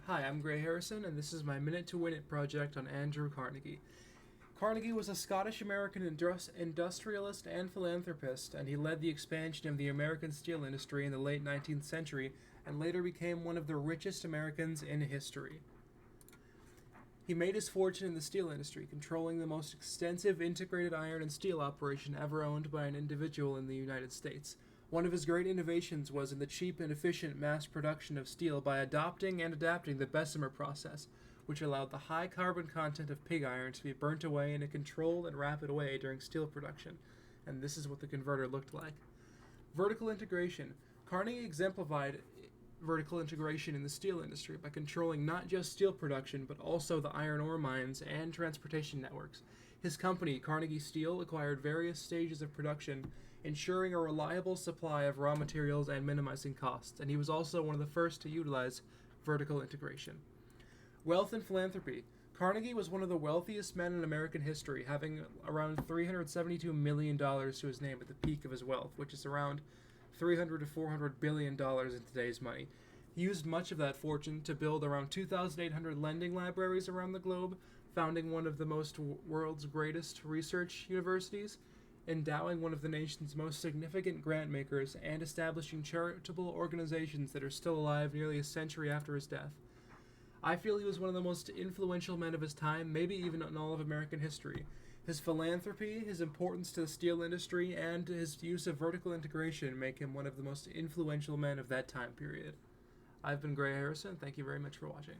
Hi, I'm Gray Harrison, and this is my Minute to Win It project on Andrew Carnegie. Carnegie was a Scottish American industrialist and philanthropist, and he led the expansion of the American steel industry in the late 19th century and later became one of the richest Americans in history. He made his fortune in the steel industry, controlling the most extensive integrated iron and steel operation ever owned by an individual in the United States. One of his great innovations was in the cheap and efficient mass production of steel by adopting and adapting the Bessemer process, which allowed the high carbon content of pig iron to be burnt away in a controlled and rapid way during steel production. And this is what the converter looked like. Vertical integration. Carnegie exemplified vertical integration in the steel industry by controlling not just steel production but also the iron ore mines and transportation networks. His company, Carnegie Steel, acquired various stages of production, ensuring a reliable supply of raw materials and minimizing costs, and he was also one of the first to utilize vertical integration. Wealth and philanthropy. Carnegie was one of the wealthiest men in American history, having around $372 million to his name at the peak of his wealth, which is around $300 to $400 billion in today's money. He used much of that fortune to build around 2,800 lending libraries around the globe, founding one of the world's greatest research universities, endowing one of the nation's most significant grant makers, and establishing charitable organizations that are still alive nearly a century after his death. I feel he was one of the most influential men of his time, maybe even in all of American history. His philanthropy, his importance to the steel industry, and his use of vertical integration make him one of the most influential men of that time period. I've been Gray Harrison. Thank you very much for watching.